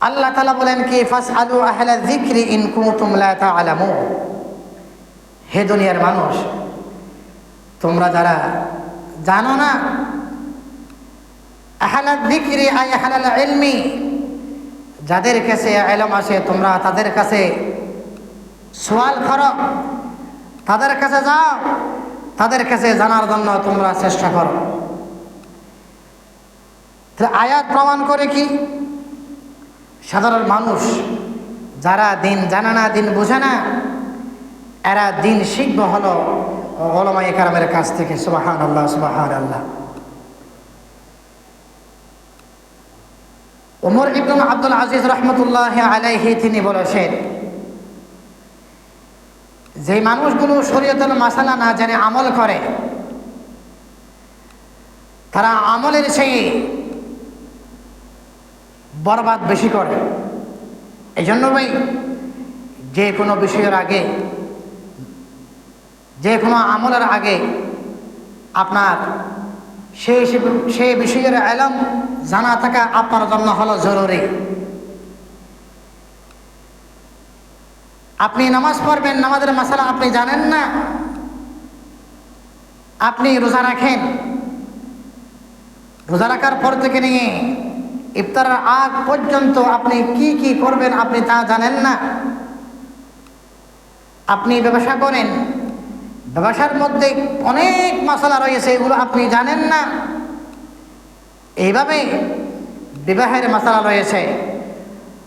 আল্লাহ তাআলা বলেন কি ফাসআলু আহলা যিকরি ইন কুনতুম লা তা'লামুন। হে দুনিয়ার মানুষ, তোমরা যারা জানো না, আহলা যিকরি আই আহলাল ইলমি, যাদের কাছে ইলম আছে তোমরা তাদের কাছে সওয়াল করো, তাদের কাছে যাও, তাদের কাছে জানার জন্য তোমরা চেষ্টা করো। আয়াত প্রমাণ করে কি সাধারণ মানুষ যারা দিন জানে না, দিন বোঝে না, এরা দিন শিখবে হলো উলামায়ে কেরামের কাছ থেকে। সুবহানাল্লাহ, সুবহানাল্লাহ। ওমর ইবনে আব্দুল আজিজ রাহমাতুল্লাহি আলাইহি তিনি বলেছেন, যে মানুষগুলো শরীয়তের মাসালা না জেনে আমল করে, তারা আমলের চেয়ে বরবাদ বেশি করে। এই জন্য ভাই, যে কোনো বিষয়ের আগে, যে কোনো আমলের আগে আপনার সেই বিষয়ের ইলম জানা থাকা আপনার জন্য হলো জরুরি। আপনি নামাজ পড়বেন, নামাজের মাসালা আপনি জানেন না, আপনি রোজা রাখেন, রোজা রাখার পর থেকে নিয়ে ইফতারের আগ পর্যন্ত আপনি কি কি করবেন আপনি তা জানেন না। আপনি ব্যবসা করেন, ব্যবসার মধ্যে অনেক মশলা রয়েছে, এগুলো আপনি জানেন না। এইভাবে বিবাহের মশলা রয়েছে,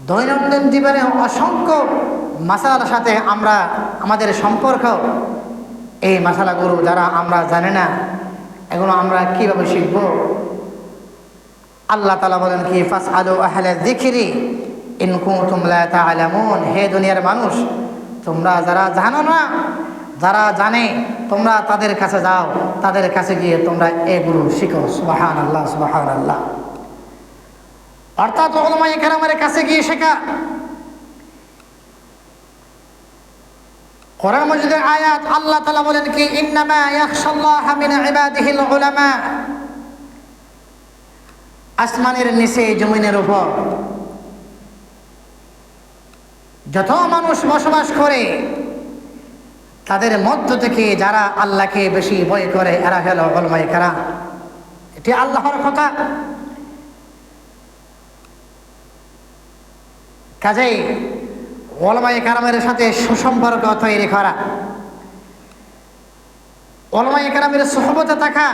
দৈনন্দিন জীবনে অসংখ্য মশলার সাথে আমরা আমাদের সম্পর্ক, এই মশলাগুলো যারা আমরা জানি না, এগুলো আমরা কিভাবে শিখব? আল্লাহ তাআলা বলেন কি ফাসআলু আহলা যিকরি ইন কুনতুম লা তা'লামুন। হে দুনিয়ার মানুষ, তোমরা যারা জানো না, যারা জানে তোমরা তাদের কাছে যাও, তাদের কাছে গিয়ে তোমরা এগুলো শিখো। সুবহানাল্লাহ, সুবহানাল্লাহ। অর্থাৎ উলামায়ে কেরামের কাছে গিয়ে শেখা। কোরআন মাজিদের আয়াত আল্লাহ তাআলা বলেন কি ইন্নামা ইয়াখশাল্লাহা মিন ইবাদিহিল উলামা। আসমানের নিচে জমিনের উপর যত মানুষ বসবাস করে, তাদের মধ্য থেকে যারা আল্লাহকে বেশি ভয় করে এরা হলো উলামায়ে কেরাম। এটি আল্লাহর কথা। কাজেই উলামায়ে কেরামের সাথে সুসম্পর্ক তৈরি করা, উলামায়ে কেরামের সুহবতে থাকা,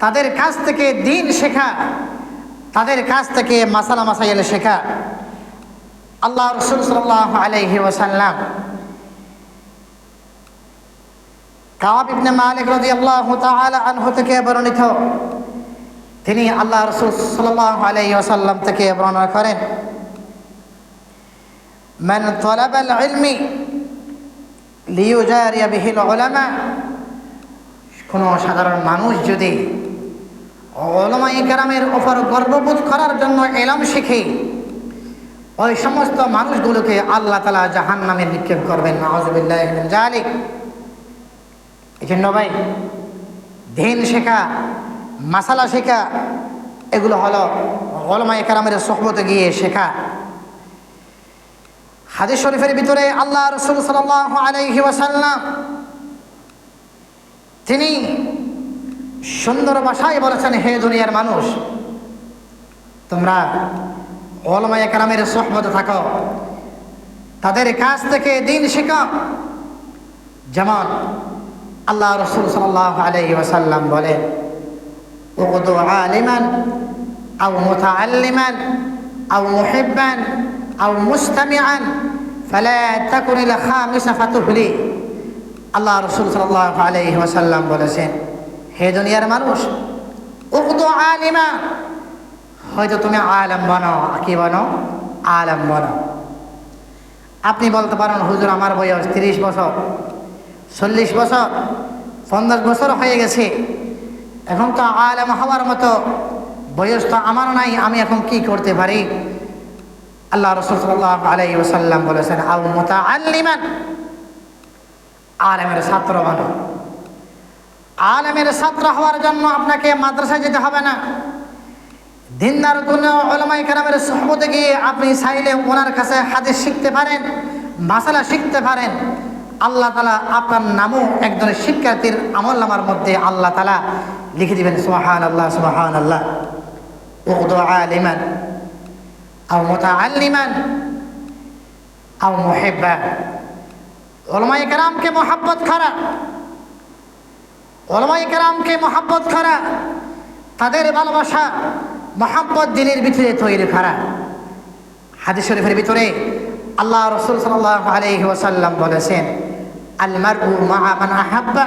তাদের কাছ থেকে দ্বীন শেখা, তাদের কাছ থেকে মাসালা মাসাইল শেখা। আল্লাহ রাসূল সাল্লাল্লাহু আলাইহি ওয়াসাল্লাম কাব ইবনে মালিক রাদিয়াল্লাহু তাআলা আনহু থেকে বর্ণিত, তিনি আল্লাহ রাসূল সাল্লাল্লাহু আলাইহি ওয়াসাল্লাম থেকে বর্ণনা করেন, মান তালাবাল ইলমি লিয়ুজারিয়া বিহিল উলামা। কোনো সাধারণ মানুষ যদি উলামায়ে কেরামের উপর গর্ববোধ করার জন্য ইলম শিখে, ওই সমস্ত মানুষগুলোকে আল্লাহ তাআলা জাহান্নামে নিক্ষেপ করবেন। নাউযুবিল্লাহি মিন যালিক। এই জন্য ভাই, দ্বীন শেখা, মাসালা শেখা, এগুলো হলো উলামায়ে কেরামের সুহবতে গিয়ে শেখা। হাদিস শরীফের ভিতরে আল্লাহ রাসূল সাল্লাল্লাহু আলাইহি ওয়াসাল্লাম তিনি সুন্দর ভাষায় বলেছেন, হে দুনিয়ার মানুষ, তোমরা উলামায়ে কেরামের সুহবতে থাকো, তাদের কাছ থেকে দ্বীন শেখো। যেমন আল্লাহ রাসূল সাল্লাল্লাহু আলাইহি ওয়াসাল্লাম বলেন, উকদু আলিমান আও মুতাআল্লিমান আও মুহিব্বান আও মুস্তামিআন ফালা তাকুনিল খামিসা ফাতুহলি। আল্লাহ রাসূল সাল্লাল্লাহু আলাইহি ওয়াসাল্লাম বলেছেন, হে দুনিয়ার মানুষ, উকদু আলিমা, হয়তো তুমি আলেম বনো, কি বনো? আলেম বনো। আপনি বলতে পারেন, হুজুর আমার বয়স 30 বছর, 40 বছর, 50 বছর হয়ে গেছে, এখন তো আলেম হওয়ার মতো বয়স তো আমার নাই, আমি এখন কি করতে পারি? আল্লাহ রাসূল সাল্লাল্লাহু আলাইহি ওয়াসাল্লাম বলেছেন, আও মুতাআল্লিমান, আলেমের ছাত্র বানো। আলেমের ছাত্র হওয়ার জন্য আপনাকে মাদ্রাসায় যেতে হবে না, দিনদার কোনো উলামায়ে কেরামের সুহবতে গিয়ে আপনি চাইলে ওনার কাছে হাদিস শিখতে পারেন, মাসালা শিখতে পারেন। আল্লাহ তাআলা আপনার নামও একজন শিক্ষার্থীর আমলনামার মধ্যে আল্লাহ তাআলা লিখে দিবেন। সুবহানাল্লাহ, সুবহানাল্লাহ। উকদু আলিমান আও মুতাআল্লিমান আও মুহিব্বান। উলামায়ে কেরামকে মহব্বত করা, উলামায়ে কেরামকে মহব্বত করা, তাদের ভালোবাসা মহব্বত দিলের ভিতরে তৈরি করা। হাদিস শরীফের ভিতরে আল্লাহ রাসূল সাল্লাল্লাহু আলাইহি ওয়াসাল্লাম বলেছেন, আল মারউ মাআ মান আহাব্বা।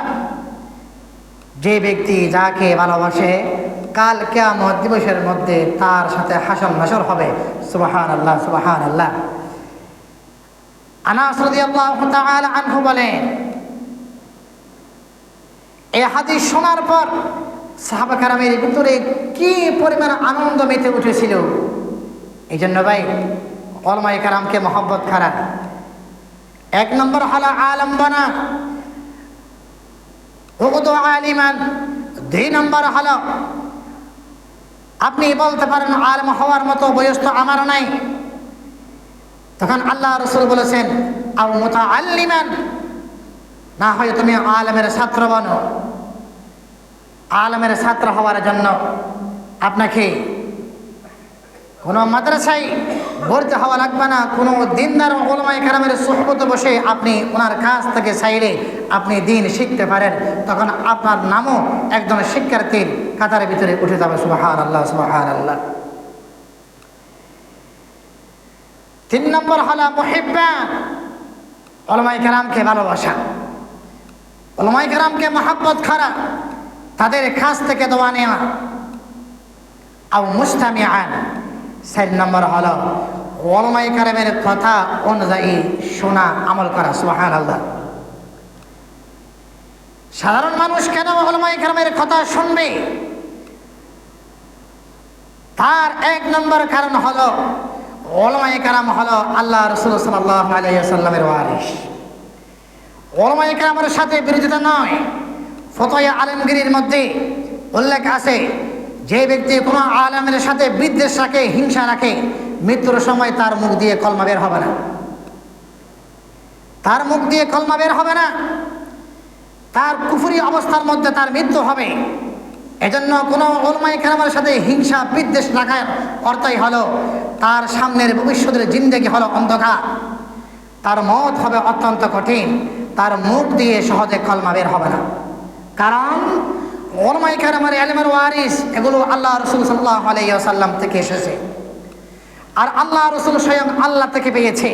যে ব্যক্তি যাকে ভালোবাসে কাল কিয়ামত দিবসের মধ্যে তার সাথে হাসর নাসর হবে। সুবহানাল্লাহ, সুবহানাল্লাহ। আনাস রাদিয়াল্লাহু তাআলা আনহু বলেন, এই হাদিস শোনার পর সাহাবা কেরামের ভিতরে কি পরিমাণ আনন্দ মেতে উঠেছিল। এই জন্য ভাই উলামায়ে কেরামকে মহব্বত করা। এক নম্বর হলো আলেম বানা, উকদু আলিমান। দুই নম্বর হলো আপনি বলতে পারেন আলেম হওয়ার মতো বয়স তো আমার নাই, তখন আল্লাহ রাসূল বলেছেন আও মুতাআল্লিমান, না হয় তুমি আলেমের ছাত্র বনো। আলেমের ছাত্র হওয়ার জন্য আপনাকে কোনো মাদ্রাসায় ভর্তি হওয়া লাগবে না, কোনো দিনদার উলামায়ে কেরামের সুহবতে বসে আপনি ওনার কাছ থেকে চাইলে আপনি দিন শিখতে পারেন, তখন আপনার নামও একজন শিক্ষার্থীর কাতারের ভিতরে উঠে যাবে। সুবহানাল্লাহ, সুবহানাল্লাহ। তিন নম্বর হলো মুহিব্বান, উলামায়ে কেরামকে ভালোবাসা, উলামায়ে কেরামকে মহব্বত করা, তাদের কাছ থেকে দোয়া নেওয়া। আও মুস্তামিআন, চার নম্বর হলো উলামায়ে কেরামের কথা অনুযায়ী শোনা, আমল করা। সুবহানাল্লাহ। সাধারণ মানুষ কেন উলামায়ে কেরামের কথা শুনবে? তার এক নম্বর কারণ হলো উলামায়ে কেরাম হলো আল্লাহ রাসূল সাল্লাল্লাহু আলাইহি ওয়াসাল্লামের ওয়ারিস। উলামায়ে কেরামের সাথে বিরোধিতা নয়। ফতোয়া আলেমগিরির মধ্যে উল্লেখ আছে, যে ব্যক্তি কোনো আলেমের সাথে বিদ্বেষ রাখে, হিংসা রাখে, মৃত্যুর সময় তার মুখ দিয়ে কলমা বের হবে না, তার মুখ দিয়ে কলমা বের হবে না, তার কুফরি অবস্থার মধ্যে তার মৃত্যু হবে। এজন্য কোনো উলামায়ে কেরামের সাথে হিংসা বিদ্বেষ রাখার অর্থই হলো তার সামনের ভবিষ্যতের জিন্দেগি হলো অন্ধকার, তার মত হবে অত্যন্ত কঠিন, তার মুখ দিয়ে সহজে কলমা বের হবে না। কারণ উলামায়ে কেরামের ইলমের ওয়ারিস, এগুলো আল্লাহ রাসূল সাল্লাল্লাহু আলাইহি ওয়াসাল্লাম থেকে এসেছে, আর আল্লাহ রাসূল স্বয়ং আল্লাহ থেকে পেয়েছে।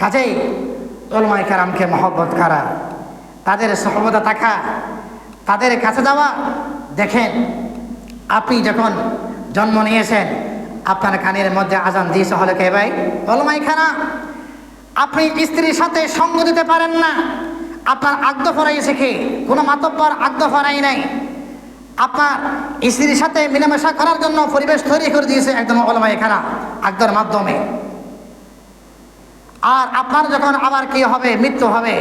কাজেই উলামায়ে কেরামকে মহব্বত করা, তাদের সুহবতে থাকা, তাদের কাছে যাওয়া। দেখেন, আপনি যখন জন্ম নিয়েছেন আপনার কানের মধ্যে আজান দিয়েছে হলো কে ভাই? উলামায়ে কেরাম। আপনি স্ত্রীর সাথে সঙ্গ দিতে পারেন না, আপনার আগ্দ ফরাইছে কে? কোনো মাতব্বর আগ্দ ফরাই নাই। আপনার স্ত্রীর সাথে মিলামেশা করার জন্য পরিবেশ তৈরি করে দিয়েছে একজন উলামায়ে কেরাম আগ্দর মাধ্যমে। আর আপনার যখন আবার কি হবে, মৃত্যু হবে,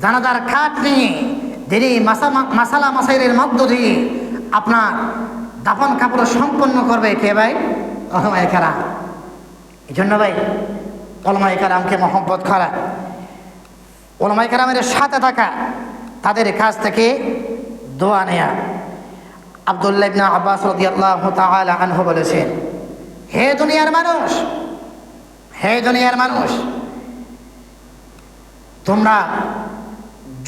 জানাজার খাট নিয়ে দেরি মাসালা মাসাইলের মধ্য দিয়ে আপনার দাফন কাপড় সম্পন্ন করবে কে ভাই? উলামায়ে কেরাম। এই জন্য ভাই উলামায়ে কেরামকে মহব্বত করা, উলামায়ে কেরামের সাথে থাকা, তাদের কাছ থেকে দোয়া নেয়া। আব্দুল্লাহ ইবনে আব্বাস রাদিয়াল্লাহু তাআলা আনহু বলেছেন, হে দুনিয়ার মানুষ, হে দুনিয়ার মানুষ, তোমরা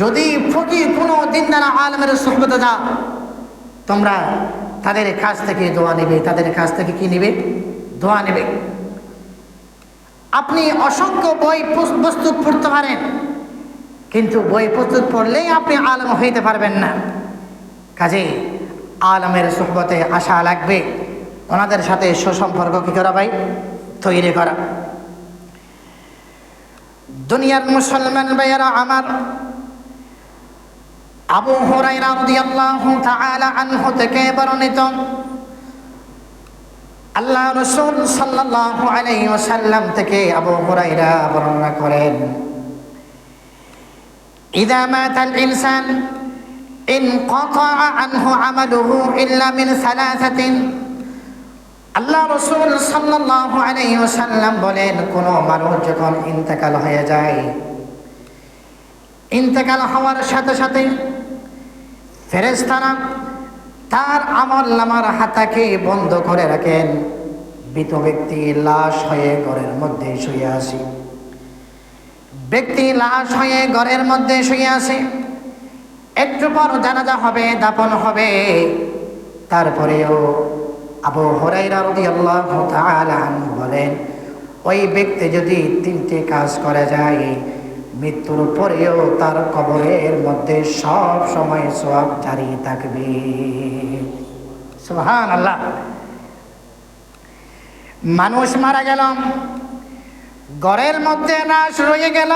যদি ফকির কোনো দিনদার আলেমের সুহবতে যাও, তোমরা তাদের কাছ থেকে দোয়া নেবে। তাদের কাছ থেকে কি নেবে? দোয়া নেবে। আপনি অসংখ্য বই প্রস্তুত পড়তে পারেন, কিন্তু বই প্রস্তুত পড়লেই আপনি আলেম হইতে পারবেন না। কাজেই আলেমের সুহবতে আসা লাগবে, ওনাদের সাথে সুসম্পর্ক কি করা ভাই? তৈরি করা। দুনিয়ার মুসলমান ভাইয়েরা আমার, আবু হুরায়রা রাদিয়াল্লাহু তাআলা আনহু থেকে বর্ণিত, আল্লাহ রাসূল সাল্লাল্লাহু আলাইহি ওয়াসাল্লাম থেকে আবু হুরায়রা বর্ণনা করেন, ইযা মাতাল ইনসান ইনকাতা আনহু আমালুহু ইল্লা মিন সালাসাতিন আল্লাহ রাসূল সাল্লাল্লাহু আলাইহি ওয়াসাল্লাম বলেন, কোন মানুষ যখন ইন্তেকাল হয়ে যায়, ইন্তেকাল হওয়ার সাথে সাথে ফেরেশতারা তার আমলনামার হাতাকে বন্ধ করে রাখেন। মৃত ব্যক্তি লাশ হয়ে ঘরের মধ্যে শুয়ে আছে, ব্যক্তি লাশ হয়ে ঘরের মধ্যে শুয়ে আছে। একটু পর জানাজা হবে, দাফন হবে। তারপরেও আবু হুরায়রা রাদিয়াল্লাহু তাআলা আনহু বলেন, ওই ব্যক্তি যদি তিনটি কাজ করে যায়, মৃত্যুর পরেও তার কবরের মধ্যে সব সময় সওয়াব জারি থাকবে। সুবহানাল্লাহ। মানুষ মারা গেল, ঘরের মধ্যে লাশ রয়ে গেল,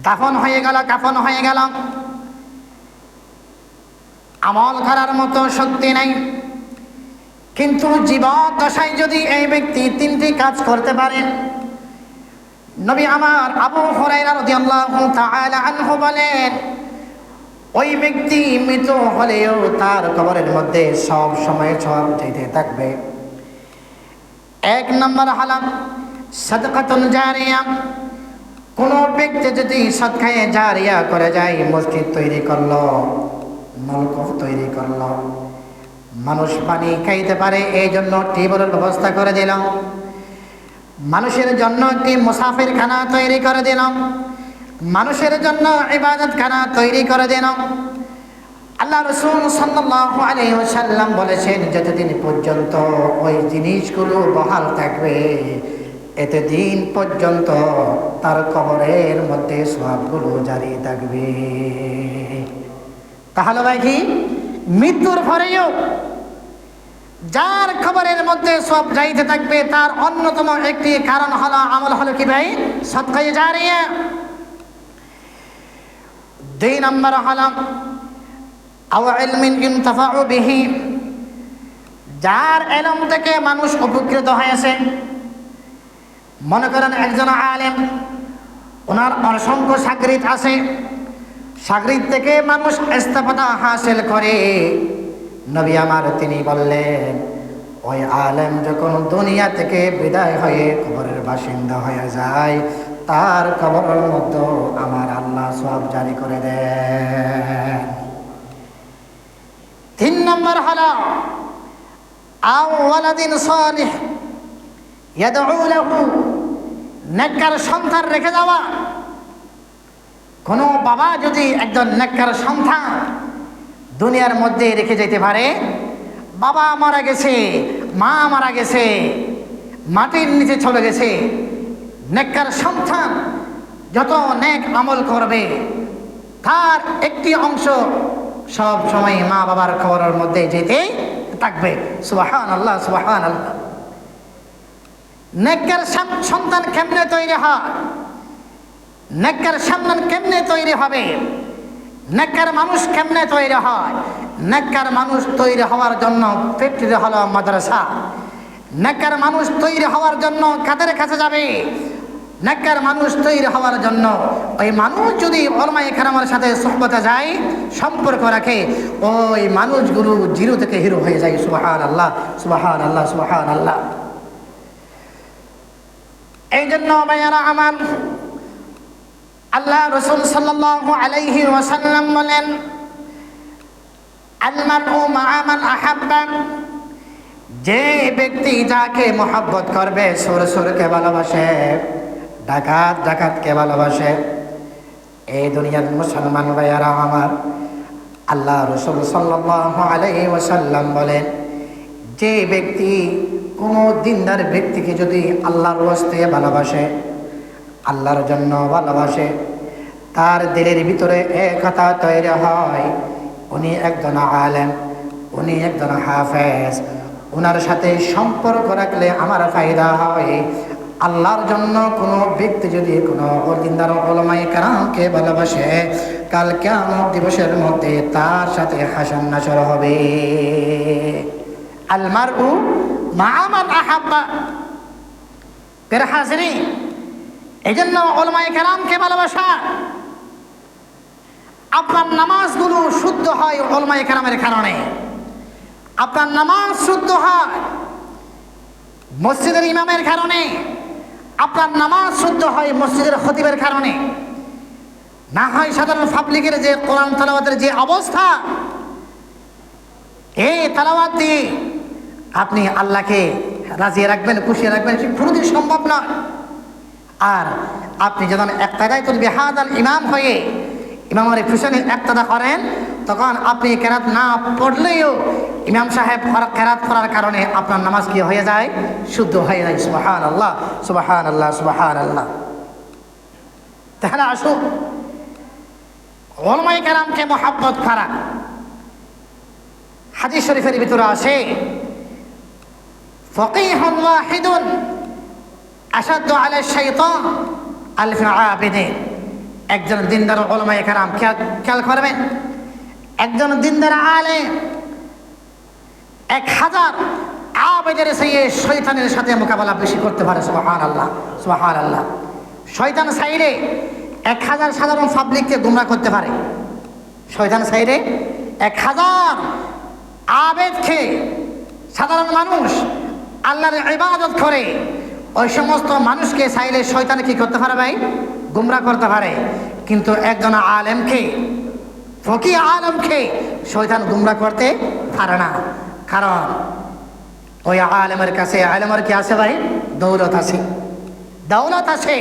দাফন হয়ে গেল, কাফন হয়ে গেল, আমল করার মতো শক্তি নাই। কিন্তু জীবদ্দশায় যদি এই ব্যক্তি তিনটি কাজ করতে পারে, নবী আমার আবু হুরায়রা রাদিয়াল্লাহু তাআলা আনহু বলেন, ওই ব্যক্তি মৃত হলেও তার কবরের মধ্যে সব সময় সওয়াব যেতে থাকবে। এক নম্বর হলো সাদকাতুন জারিয়া। কোন ব্যক্তি যদি সদকায়ে জারিয়া করে যায়, মসজিদ তৈরি করলো, নলকূপ তৈরি করলো, মানুষ পানি খাইতে পারে এই জন্য টিউবওয়েলের ব্যবস্থা করে দিলাম, মানুষের জন্য একটি মুসাফিরখানা তৈরি করে দিলাম, মানুষের জন্য ইবাদতখানা তৈরি করে দিলাম। আল্লাহ রাসূল সাল্লাল্লাহু আলাইহি ওয়াসাল্লাম বলেছেন, যতদিন পর্যন্ত ওই জিনিসগুলো বহাল থাকবে, এতদিন পর্যন্ত তার কবরের মধ্যে সওয়াবগুলো জারি থাকবে। তাহলে ভাই কি মৃত্যুর পরেও যার খবরের মধ্যে সব যাইতে থাকবে, তার অন্যতম একটি কারণ হলো, আমল হলো কি ভাই? সাদকায়ে জারিয়া। দুই নম্বর হলো আও ইলমিন ইনতাফাউ বিহি। যার ইলম থেকে মানুষ উপকৃত হয়েছে। মনে করেন একজন আলেম, ওনার অসংখ্য শাগরিদ আছে, শাগরিদ থেকে মানুষ ইস্তেফাদা হাসিল করে। নবী আমার তিনি বললেন, ওই আলেম যখন দুনিয়া থেকে বিদায় হয়ে কবরের বাসিন্দা হয়ে যায়, তার কবরের মধ্যে আমার আল্লাহ সওয়াব জারি করে দেন। তিন নম্বর হলো আও ওয়ালাদিন সালিহ ইয়াদউ লাহু। নেককার সন্তান রেখে যাওয়া। কোনো বাবা যদি একজন নেককার সন্তান দুনিয়ার মধ্যে রেখে যেতে পারে, বাবা মারা গেছে, মা মারা গেছে, মাটির নিচে চলে গেছে, নেককার সন্তান যত নেক আমল করবে, তার একটি অংশ সব সময় মা বাবার কবরের মধ্যে যেতেই থাকবে। সুবহানাল্লাহ, সুবহানাল্লাহ। নেককার সন্তান কেমনে তৈরি হয়? নেককার সন্তান কেমনে তৈরি হবে? নেককার মানুষ কেমনে তৈরি হয়? নেককার মানুষ তৈরি হওয়ার জন্য ফ্যাক্টরি হলো মাদ্রাসা। নেককার মানুষ তৈরি হওয়ার জন্য কাদের কাছে যাবে? নেককার মানুষ তৈরি হওয়ার জন্য ওই মানুষ যদি উলামায়ে কেরামের সাথে সুহবতে যায়, সম্পর্ক রাখে, ওই মানুষগুলো জিরো থেকে হিরো হয়ে যায়। সুবহানাল্লাহ, সুবহানাল্লাহ, সুবহানাল্লাহ। এই জন্য ভাইয়ারা আমার, আল্লাহ রাসূল সাল্লাল্লাহু আলাইহি ওয়াসাল্লাম বলেন, আল মারউ মা'a মান আহাব্বা। যে ব্যক্তি যাকে মহব্বত করবে, সুরকে ভালোবাসে, ডাকাতকে ভালোবাসে। এই দুনিয়ার মুসলমান ভাইয়ারা আমার, আল্লাহ রাসূল সাল্লাল্লাহু আলাইহি ওয়াসাল্লাম বলেন, যে ব্যক্তি কোনো দিনদার ব্যক্তিকে যদি আল্লাহর ওয়াস্তে ভালোবাসে, আল্লাহর জন্য ভালোবাসে, তার দিলের ভিতরে একতা তৈরি হয়, উনি একজন আলেম, উনি একজন হাফেজ, ওনার সাথে সম্পর্ক রাখলে আমার ফায়দা হয়। আল্লাহর জন্য কোনো ব্যক্তি যদি কোনো দিনদার উলামায়ে কেরামকে ভালোবাসে, কাল কিয়ামত দিবসের মধ্যে তার সাথে হাসর নাসর হবে। আল মারউ মা'a মান আহাব্বা। প্রিয় হাজিরিন, এই জন্য উলামায়ে কেরামকে ভালোবাসা। আপনার নামাজগুলো শুদ্ধ হয় উলামায়ে কেরামের কারণে, আপনার নামাজ শুদ্ধ হয় মসজিদের ইমামের কারণে, আপনার নামাজ শুদ্ধ হয় মসজিদের খতিবের কারণে, না হয় সাধারণ পাবলিকের যে কোরআন তেলাওয়াতের যে অবস্থা, এই তেলাওয়াত দিয়ে আপনি আল্লাহকে রাজি রাখবেন, খুশি রাখবেন, সে কোনোদিন সম্ভব নয়। আর আপনি যখন ইক্তাদাতুল বিহাদাল ইমাম হয়ে ইমামের পিছনে ইক্তাদা করেন, তখন আপনি কেরাত না পড়লেও ইমাম সাহেব কেরাত পড়ার কারণে আপনার নামাজ কি হয়ে যায়? শুদ্ধ হয়ে যায়। সুবহানাল্লাহ, সুবহানাল্লাহ, সুবহানাল্লাহ। তাহলে আসুন উলামায়ে কেরামকে মহব্বত করা। হাদিস শরীফের ভিতরে আছে, ফাকিহুন ওয়াহিদুন আশাদ্দু আলা শাইতান আলফ আবিদিন। একজন দিনদার উলামায়ে কেরাম, খেয়াল করবেন, একজন দিনদার আলেম 1000 আবেদের চেয়ে শয়তানের সাথে মোকাবেলা বেশি করতে পারে। সুবহানাল্লাহ, সুবহানাল্লাহ। শয়তান সাইডে 1000 সাধারণ পাবলিককে গুমরাহ করতে পারে। শয়তান সাইডে 1000 আবেদকে, সাধারণ মানুষ আল্লাহর ইবাদত করে, ওই সমস্ত মানুষকে চাইলে শয়তান কি করতে পারে ভাই? গুমরাহ করতে পারে। কিন্তু একজন আলেমকে, ফকিহ আলেমকে শয়তান গুমরাহ করতে পারে না। কারণ ওই আলেমের কাছে, আলেমের কি আছে ভাই? দৌলত আছে, দৌলত আছে,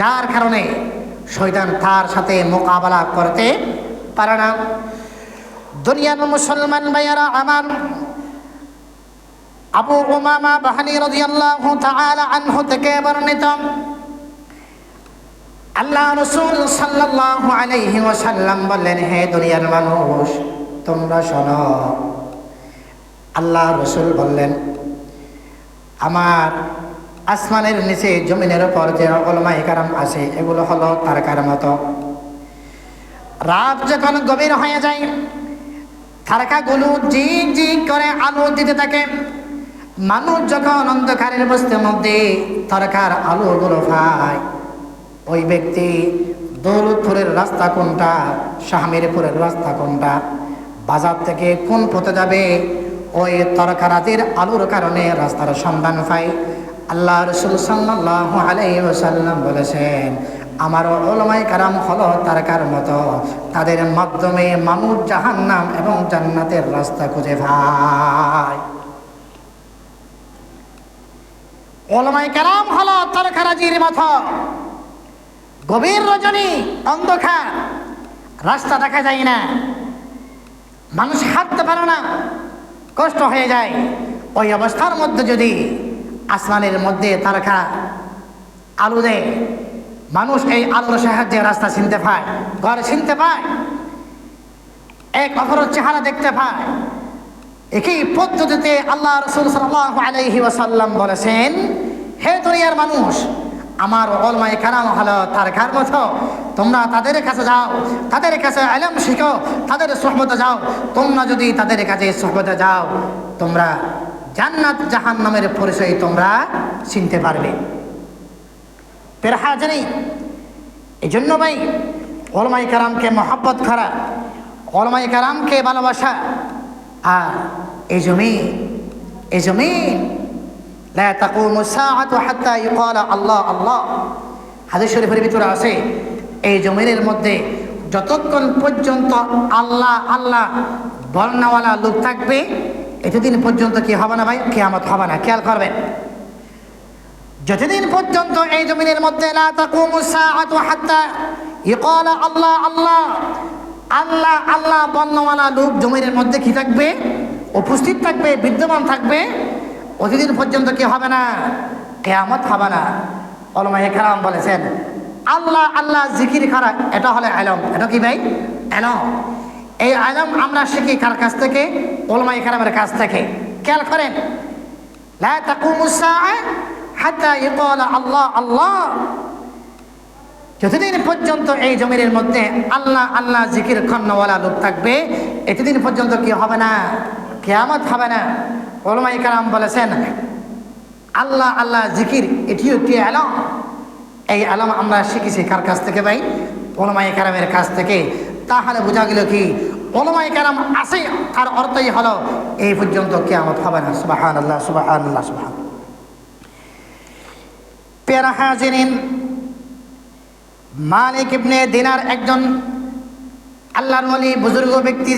যার কারণে শয়তান তার সাথে মোকাবেলা করতে পারে না। দুনিয়ার মুসলমান ভাইয়ারা আমার, আবু উমামা বাহলি রাদিয়াল্লাহু তাআলা আনহু থেকে বর্ণিত, আল্লাহ রাসূল সাল্লাল্লাহু আলাইহি ওয়াসাল্লাম বললেন, হে দুনিয়ার মানুষ তোমরা শোনো। আল্লাহ রাসূল বললেন, আমার আসমানের নিচে জমিনের উপর যে উলামায়ে কেরাম আছে, এগুলো হলো তারকার মতো। রাত যখন গভীর হয়ে যায়, তারকাগুলো জিক জিক করে আলো দিতে থাকে। মানুষ যখন অন্ধকারের বস্তির মধ্যে তারকার আলোগুলো পায়, ওই ব্যক্তি দৌলতপুরের রাস্তা কোনটা, শাহমিরপুরের রাস্তা কোনটা, বাজার থেকে কোন পথে যাবে, ওই তারকারাতির আলোর কারণে রাস্তার সন্ধান পায়। আল্লাহ রাসূল সাল্লাল্লাহু আলাইহি ওয়াসাল্লাম বলেছেন, আমার উলামায়ে কেরাম হলো তারকার মতো, তাদের মাধ্যমে মানুষ জাহান্নাম এবং জান্নাতের রাস্তা খুঁজে পায়। উলামায়ে কেরাম হলো তারকারাজির মতো, গভীর রজনী, অন্ধকার, রাস্তা দেখা যায় না, মানুষ হাঁটতে পারে না, কষ্ট হয়ে যায়। ওই অবস্থার মধ্যে যদি আসমানের মধ্যে তারকা আলো দেয়, মানুষ এই আলোর সাহায্যে রাস্তা চিনতে পায়, ঘর চিনতে পায়, এক অপরের চেহারা দেখতে পায়। একই পদ্ধতিতে আল্লাহ রাসূল সাল্লাল্লাহু আলাইহি ওয়াসাল্লাম বলেছেন, হে দুনিয়ার মানুষ, আমার উলামায়ে কেরাম হলো তারকার মতো, তোমরা তাদের কাছে যাও, তাদের কাছে ইলম শিখো, তাদের সুহবতে যাও। তোমরা যদি তাদের কাছে সুহবতে যাও, তোমরা জান্নাত জাহান্নামের পরিচয় তোমরা চিনতে পারবে। পেরহাজানি, এই জন্য ভাই উলামায়ে কেরামকে মহব্বত করা, উলামায়ে কেরামকে ভালোবাসা। আর এই জমিন লা তাকুমু সাআতু হাত্তা ইউকালা আল্লাহ আল্লাহ। হাদিস শরীফের ভিতরে আছে, এই জমিনের মধ্যে যতক্ষণ পর্যন্ত আল্লাহ আল্লাহ বলনেওয়ালা লোক থাকবে, এতদিন পর্যন্ত কি হবে না ভাই? কিয়ামত হবে না। খেয়াল করবেন, যতদিন পর্যন্ত এই জমিনের মধ্যে লা তাকুমু সাআতু হাত্তা ইউকালা আল্লাহ আল্লাহ, আল্লাহ আল্লাহ বলনেওয়ালা লোক জমিনের মধ্যে কি থাকবে? উপস্থিত থাকবে, বিদ্যমান থাকবে, অতদিন পর্যন্ত কি হবে না? কিয়ামত হবে না। উলামায়ে কেরাম বলেছেন, আল্লাহ আল্লাহ জিকির করা, এটা হলো ইলম। এটা কি ভাই? ইলম। এই ইলম আমরা শিখি কার কাছ থেকে? উলামায়ে কেরামের কাছ থেকে। খেয়াল করেন, লা তাকুমু সাআ হাত্তা ইউকালা আল্লাহ আল্লাহ, যতদিন পর্যন্ত এই জমিনের মধ্যে আল্লাহ আল্লাহ জিকির করনেওয়ালা লোক থাকবে, এতদিন পর্যন্ত কি হবে না? কিয়ামত হবে না। উলামায়ে কেরাম বলেছেন, আল্লাহ আল্লাহ জিকির এটিও একটি ইলম। এই ইলম আমরা শিখেছি কার কাছ থেকে ভাই? উলামায়ে কেরামের কাছ থেকে। তাহলে বোঝা গেল কি, ওলামায়ে কেরাম আছে, তার অর্থই হলো এই পর্যন্ত কিয়ামত হবে না। সুবহানাল্লাহ, সুবহানাল্লাহ, সুবহান। প্যারা হাজিরিন, মালিক ইবনে দিনার একজন আল্লাহর ওলি বুজুর্গ ব্যক্তি,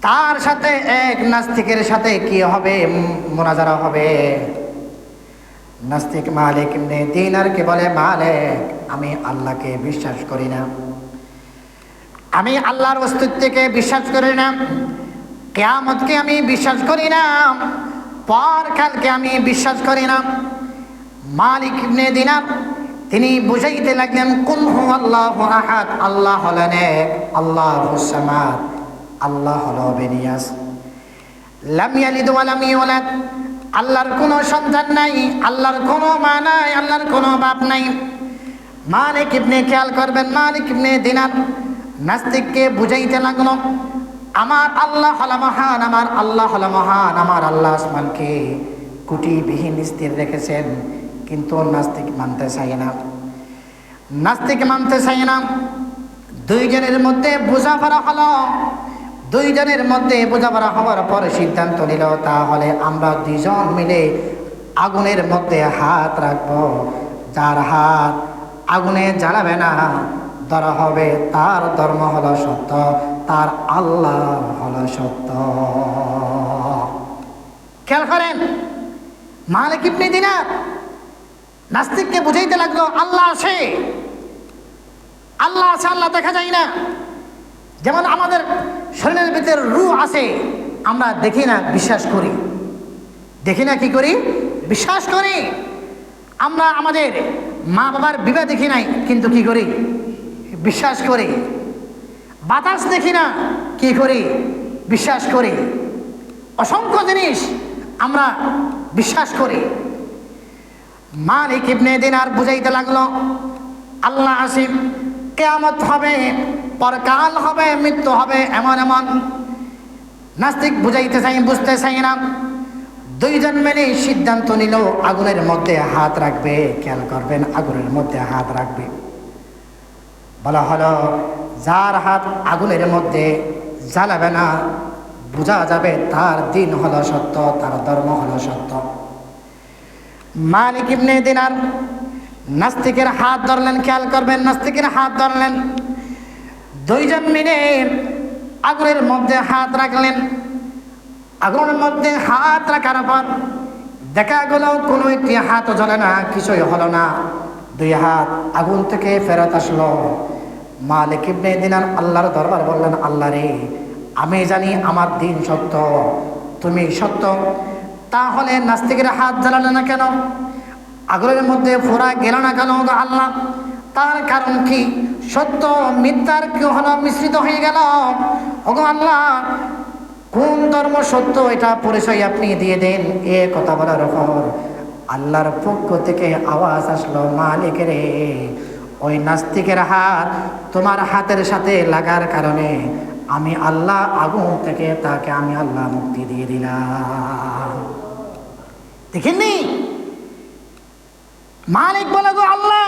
তার সাথে এক নাস্তিকের সাথে কি হবে? মুনাজারা হবে। নাস্তিক মালিক ইবনে দিনারকে বলে, মালিক, আমি আল্লাহকে বিশ্বাস করি না, আমি আল্লাহর অস্তিত্বকে বিশ্বাস করি না, কিয়ামতকে আমি বিশ্বাস করি না, পরকালকে আমি বিশ্বাস করি না। মালিক ইবনে দিনার তিনি বুঝাইতে লাগলেন, কুল হুয়াল্লাহু আহাদ, আল্লাহ হলেন এক, আল্লাহুস সামাদ, আল্লাহ হলো বেনিয়াস, লাম ইয়ালিদ ওয়া লাম ইউলাদ, আল্লাহর কোনো সন্তান নাই, আল্লাহর কোনো মা নাই, আল্লাহর কোনো বাপ নাই। মালিক ইবনে, খেয়াল করবেন, মালিক ইবনে দিনার নাস্তিককে বুঝাইতে লাগলো, আমার আল্লাহ হলো মহান, আমার আল্লাহ হলো মহান, আমার আল্লাহ আসমানকে কুটিবিহীন স্থির রেখেছেন। কিন্তু নাস্তিক মানতে চাই না, নাস্তিক মানতে চাই না। দুইজনের মধ্যে বোঝাপড়া হলো, দুইজনের মধ্যে বোঝাপড়া হওয়ার পর সিদ্ধান্ত নিল, তাহলে আমরা দুইজন মিলে আগুনের মধ্যে হাত রাখবো, যার হাত আগুনে জ্বালাবে না ধরা হবে, তার ধর্ম হলো সত্য, তার আল্লাহ হলো সত্য। খেয়াল করেন, মালিক ইবনে দিনার নাস্তিককে বুঝাইতে লাগলো, আল্লাহ আছে, আল্লাহ আছে, আল্লাহ দেখা যায় না। যেমন আমাদের শরীরের ভিতরে রূহ আছে, আমরা দেখি না, বিশ্বাস করি, দেখি না, কি করি? বিশ্বাস করি। আমরা আমাদের মা বাবার বিবাহ দেখি নাই, কিন্তু কি করি? বিশ্বাস করি। বাতাস দেখি না, কি করি? বিশ্বাস করি। অসংখ্য জিনিস আমরা বিশ্বাস করি। মালিক ইবনে দিনার বুঝাইতে লাগলো, আল্লাহ আসিম, কিয়ামত হবে, পরকাল হবে, মৃত্যু হবে, এমন এমন। নাস্তিক বুঝাইতে চাই, বুঝতে চাই না। দুইজন মিলে সিদ্ধান্ত নিল আগুনের মধ্যে হাত রাখবে। খেয়াল করবেন, আগুনের মধ্যে হাত রাখবে। বলা হলো, যার হাত আগুনের মধ্যে জ্বালাবে না, বোঝা যাবে তার দিন হলো সত্য, তার ধর্ম হলো সত্য। মালিক ইবনে দিনার নাস্তিকের হাত ধরলেন। খেয়াল করবেন, নাস্তিকের হাত ধরলেন। দুইজন মিলে আগুনের মধ্যে হাত রাখলেন। আগুনের মধ্যে হাত রাখার পর দেখা গেল কোনো একটি হাত জ্বলে না, কিছুই হলো না। দুই হাত আগুন থেকে ফেরত আসলো। মালিক ইবনে দিনার আল্লাহর দরবার বললেন, আল্লাহ রে, আমি জানি আমার দিন সত্য, তুমি সত্য, তাহলে নাস্তিকের হাত জ্বালালে না কেন? আগুনের মধ্যে ফোড়া গেল না কেন? আল্লাহ, তার কারণ কি? সত্য মিথ্যার কি হলো মিশ্রিত হয়ে গেল। ওগো আল্লাহ, কোন ধর্ম সত্য এটা পরিচয় আপনি দিয়ে দেন। এ কথা বলার পর আল্লাহর পক্ষ থেকে আওয়াজ আসলো, মালিক রে, ওই নাস্তিকের হাত তোমার হাতের সাথে লাগার কারণে আমি আল্লাহ আগুন থেকে তাকে আমি আল্লাহ মুক্তি দিয়ে দিলাম। দেখেননি? মালিক বলে, গো আল্লাহ,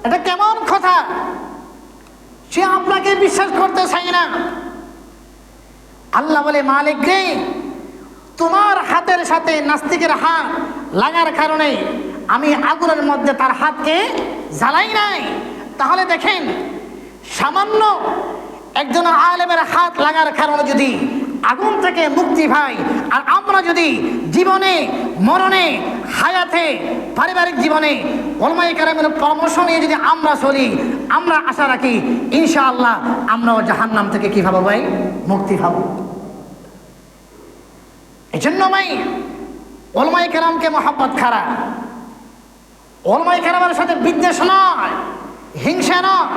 এটা কেমন কথা? সে আপনাকে বিশ্বাস করতে চাই না। আল্লাহ বলে, মালিক রে, তোমার হাতের সাথে নাস্তিকের হাত লাগার কারণে আমি আগুনের মধ্যে তার হাতকে জ্বালাই নাই। তাহলে দেখেন, সামান্য একজন আলেমের হাত লাগার কারণে যদি আগুন থেকে মুক্তি পাই, আর আমরা যদি জীবনে মরণে হায়াতে পারিবারিক জীবনে উলামায়ে কেরামের পরামর্শ নিয়ে যদি আমরা চলি, আমরা আশা রাখি ইনশাআল্লাহ আমরাও জাহান্নাম থেকে কি পাবো ভাই? মুক্তি পাবো। এই জন্য ভাই উলামায়ে কেরামকে মহব্বত করা, উলামায়ে কেরামের সাথে বিদ্বেষ নয়, হিংসা নয়।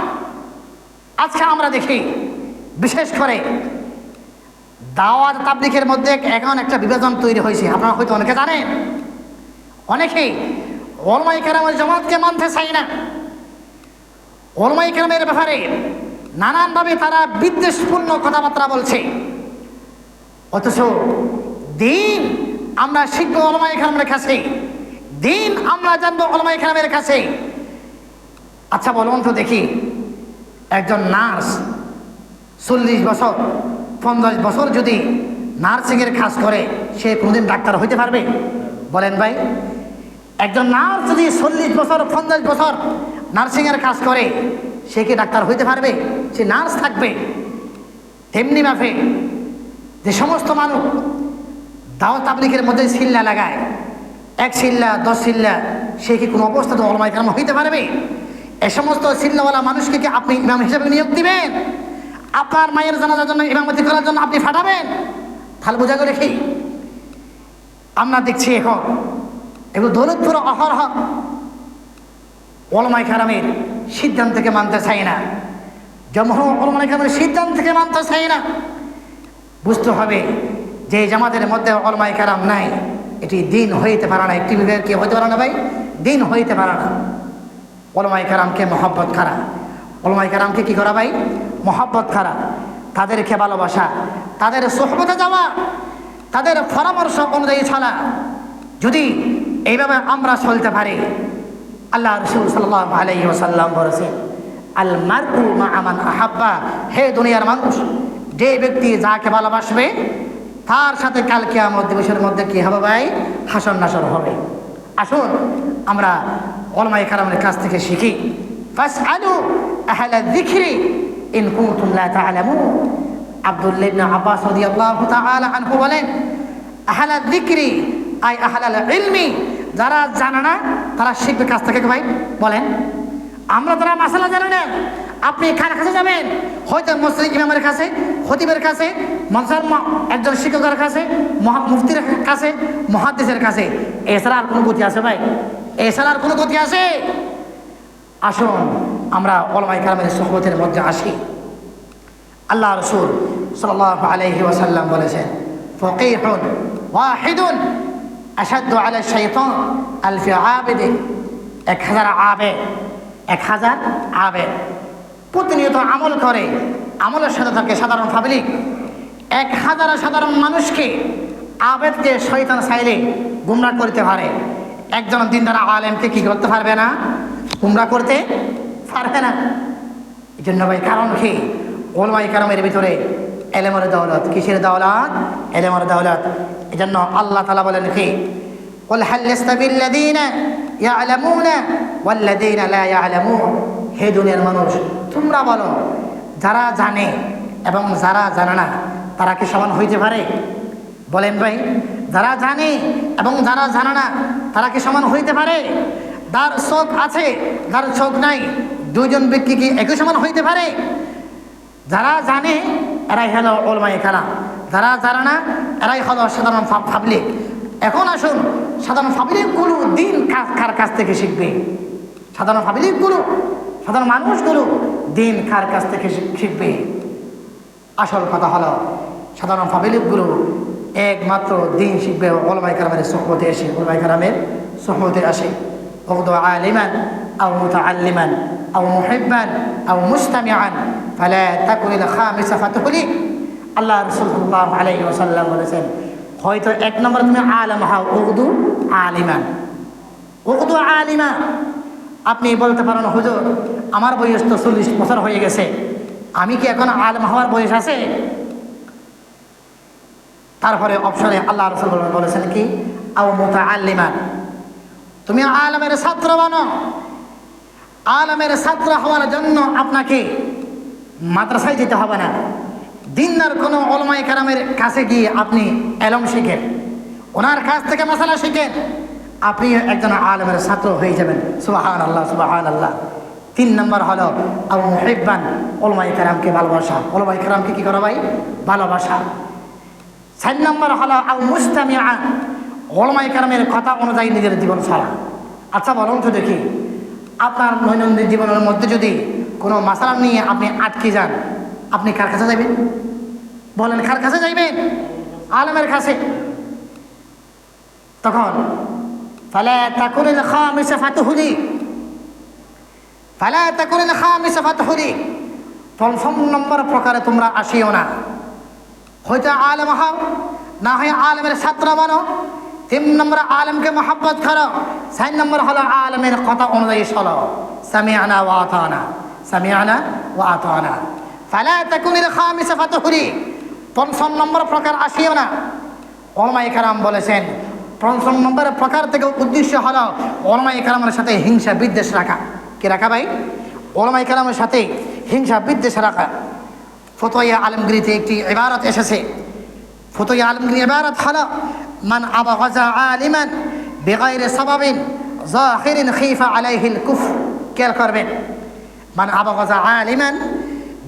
আজকে আমরা দেখি বিশেষ করে দাওয়াত তাবলীগের মধ্যে এখন একটা বিভাজন তৈরি হয়েছে। আপনারা হয়তো অনেকে জানেন, অনেকেই উলামায়ে কেরামের জামাতকে মানতে চায় না। উলামায়ে কেরামের ব্যাপারে নানানভাবে তারা বিদ্বেষপূর্ণ কথাবার্তা বলছে। অথচ দিন আমরা শিখবো উলামায়ে কেরামের কাছে, দিন আমরা জানবো উলামায়ে কেরামের কাছে। আচ্ছা বলুন তো দেখি, একজন নার্স 40 বছর 50 বছর যদি নার্সিংয়ের কাজ করে, সে কোনোদিন ডাক্তার হইতে পারবে? বলেন ভাই, একজন নার্স যদি 40 বছর 50 বছর নার্সিংয়ের কাজ করে, সে কি ডাক্তার হইতে পারবে? সে নার্স থাকবে। তেমনি ভাবে যে সমস্ত মানুষ দাওয়াত তাবলীগের মধ্যে সিল্লা লাগায়, 1 সিল্লা 10 সিল্লা, সে কি কোনো অবস্থাতে উলামায়ে কেরাম হইতে পারবে? এ সমস্ত সিল্লাওয়ালা মানুষকে কি আপনি ইমাম হিসেবে নিয়োগ দিবেন? আপনার মায়ের জানাজার জন্য ইমামতি করার জন্য আপনি ফাটাবেন? তাহলে বোঝা গেল কি আমরা দেখছি এখন এগুলো দৌলতপুর অহরহ উলামায়ে কেরামের সিদ্ধান্তকে মানতে চাই না, জমহুর উলামায়ে কেরামের সিদ্ধান্তকে মানতে চাই না। বুঝতে হবে যে জামাতের মধ্যে উলামায়ে কেরাম নাই, এটি দিন হইতে পারে না। একটি বিভাগ কি হইতে পারে না ভাই? দিন হইতে পারে না। উলামায়ে কেরামকে মহব্বত করা, উলামায়ে কেরামকে কি করা ভাই? মহব্বত করা, তাদেরকে ভালোবাসা, তাদের সোহবতে যাওয়া, তাদের পরামর্শ অনুযায়ী চলা। যদি এইভাবে আমরা চলতে পারি, আল্লাহ রাসূল সাল্লাল্লাহু আলাইহি ওয়াসাল্লাম বলেছেন, আল মারউ মা মান আহাব্বা, হে দুনিয়ার মানুষ, যে ব্যক্তি যাকে ভালোবাসবে তার সাথে কাল কিয়ামত দিবসের মধ্যে কি হবে ভাই? হাসর নাসর হবে। আসুন আমরা উলামায়ে কেরামের কাছ থেকে শিখি। ফাসআলু আহলা যিকরি ইন কুনতুম লা তা'লামুন। আব্দুল্লাহ ইবনে আব্বাস রাদিয়াল্লাহু তাআলা আনহু বলেন, আহলা যিকরি আই আহলাল ইলমি, যারা জানে না তারা শিখবে কাছ থেকে। ভাই বলেন, আমরা তারা মাসালা জানি না, আপনি কার কাছে যাবেন? হয়তো মসজিদ ইমামের কাছে, খতিবের কাছে, মনসার একজন শিক্ষকের কাছে, মুফতির কাছে, মুহাদ্দিসের কাছে। এছাড়া আর কোনো গতি আছে ভাই? এছাড়া আর কোনো গতি আছে? আসুন আমরা উলামায়ে কেরামের সুহবতের মধ্যে আসি। আল্লাহ রাসূল সাল্লাল্লাহু আলাইহি ওয়াসাল্লাম বলেছেন, ফাকীহুন ওয়াহিদুন আশাদ্দু আলা শাইতান আলফি আবিদিন। 1000 আবেদ, 1000 আবেদ প্রতিনিয়ত আমল করে, আমলের সাথে থাকে সাধারণ পাবলিক। 1000 সাধারণ মানুষকে, আবেদকে শয়তান চাইলে গুমরাহ করতে পারে। একজন দিনদার আলেমকে কি করতে পারবে না? গুমরাহ করতে পারবে না। এই জন্য ভাই, কারণ কি? উলামায়ে কেরামের ভিতরে ইলমের দৌলত। কিসের দৌলত? ইলমের দৌলত। এই জন্য আল্লাহ তাআলা বলেন কি, কুল হাল ইয়াস্তাবিল্লাযীনা ইয়া'লামুনা ওয়াল্লাযীনা লা ইয়া'লামুন। হে দুনিয়ার মানুষ, তোমরা বলো, যারা জানে এবং যারা জানে না তারা কি সমান হইতে পারে? বলেন ভাই, যারা জানে এবং যারা জানে না তারা কি সমান হইতে পারে? যার চোখ আছে, যার চোখ নাই, দুইজন ব্যক্তি কি একই সমান হইতে পারে? যারা জানে এরাই হলো উলামায়ে কেরাম, যারা জানে না এরাই হলো সাধারণ পাবলিক। এখন আসুন, সাধারণ পাবলিকগুলো দিন কার কাছ থেকে শিখবে? সাধারণ পাবলিকগুলো, সাধারণ মানুষগুলো দিন কার কাছ থেকে শিখবে? আসল কথা হলো, সাধারণ পাবলিকগুলো একমাত্র দিন শিখবে উলামায়ে কেরামের সুহবতে এসে। উলামায়ে কেরামের সুহবতে আসে। উগদু আলিমান আও মুতাআল্লিমান আও মুহিব্বান আও মুস্তামিআন ফালা তাকুনিল খামিসা ফাতহুলি। আল্লাহ রাসূল সাল্লাল্লাহু আলাইহি ওয়াসাল্লাম বলেছেন, হয়তো 1 নম্বরে তুমি আলেম হও, উগদু আলিমান, উগদু আলিমা। আপনি বলতে পারেন, হুজুর আমার বয়স তো 40 বছর হয়ে গেছে, আমি কি এখন আলেম হওয়ার বয়স আছে? তারপরে অপশনে আল্লাহ রাসূল বলেছেন কি, আও মুতাআল্লিমান, তুমি আলেমের ছাত্র বানো। আলেমের ছাত্র হওয়ার জন্য আপনাকে মাদ্রাসায় যেতে হবে না, দিনদার কোনো উলামায়ে কেরামের কাছে গিয়ে আপনি ইলম শিখেন, ওনার কাছ থেকে মাসালা শিখেন, আপনি একজন আলেমের ছাত্র হয়ে যাবেন। সুবহানাল্লাহ, সুবহানাল্লাহ। 3 নম্বর হলো আও মুহিব্বান, উলামায়ে কেরামকে ভালোবাসা। উলামায়ে কেরামকে কি করা ভাই? ভালোবাসা। 4 নম্বর হলো আও মুস্তামিআন, উলামায়ে কেরামের কথা অনুযায়ী নিজের জীবন চলা। আচ্ছা বলুন তো দেখি, আপনার দৈনন্দিন জীবনের মধ্যে যদি কোনো মাসালা নিয়ে আপনি আটকে যান, আপনি কার কাছে যাবেন? বলেন, কার কাছে যাইবেন? আলেমের কাছে। তখন ফালা তাকুনিল খামিসা ফাতহুলি, ফালা তাকুনিল খামিসা ফাতহুলি, 5 নম্বর প্রকারে তোমরা আসিও না। হয়তো আলেম হও, না হয় আলেমের ছাত্র বানো। 3 নম্বর আলেমকে মহব্বত করো। 4 নম্বর হলো আলেমের কথা অনুযায়ী চলো। সামিআনা ওয়া আতানা, সামিআনা ওয়া আতানা। ফালা তাকুনিল খামিসা ফাতহুরি, পঞ্চম নম্বর প্রকার আসিও না। উলামায়ে কেরাম বলেছেন পঞ্চম নম্বরের প্রকার থেকে উদ্দেশ্য হলো উলামায়ে কেরামের সাথে হিংসা বিদ্বেষ রাখা। কি রাখা ভাই? উলামায়ে কেরামের সাথে হিংসা বিদ্বেষ রাখা। ফতোয়া আলমগীরিতে একটি ইবারত এসেছে। ফতোয়া আলমগীরি ইবারত হলো মান আবগাযা আলিমান বিগাইরি সাবাবিন যাহিরিন খিফা আলাইহিল কুফর। খেয়াল করবেন, মান আবগাযা আলিমান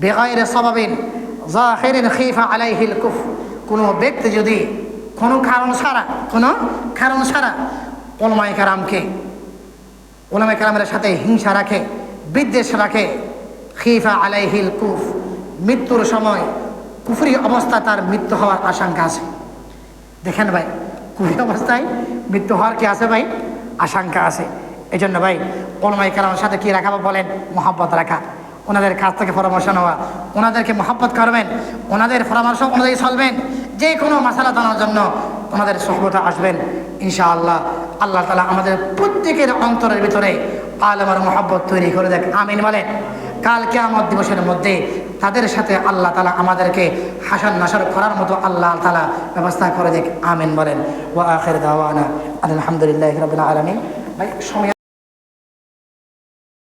বিগাইরি সাবাবিন যাহিরিন খিফা আলাইহিল কুফর। কোনো ব্যক্তি যদি কোনো কারণ ছাড়া উলামায়ে কেরামের সাথে হিংসা রাখে, বিদ্বেষ রাখে, খিফা আলাইহিল কুফর, মৃত্যুর সময় কুফরি অবস্থা তার মৃত্যু হওয়ার আশঙ্কা আছে। দেখেন ভাই, কুফরি অবস্থায় মৃত্যু হওয়ার কি আছে ভাই? আশঙ্কা আছে। এই জন্য ভাই উলামায়ে কেরামের সাথে কি রাখা বলেন? মহব্বত রাখা, ওনাদের কাছ থেকে পরামর্শ নেওয়া, ওনাদেরকে মহব্বত করবেন, ওনাদের পরামর্শ অনুযায়ী চলবেন। যে কোনো মাসালা জানার জন্য ওনাদের সোহবতে আসবেন। ইনশাআল্লাহ আল্লাহ তাআলা আমাদের প্রত্যেকের অন্তরের ভিতরে আলেমের মহব্বত তৈরি করে দেখ, আমিন বলেন। কাল কিয়ামত দিবসের মধ্যে তাদের সাথে আল্লাহ তাআলা আমাদেরকে হাসান নাসর করার মতো আল্লাহ তাআলা ব্যবস্থা করে দেখ, আমিন বলেন। ওয়া আখির দাওয়ানা আলহামদুলিল্লাহি রাব্বিল আলামিন। ভাই সময়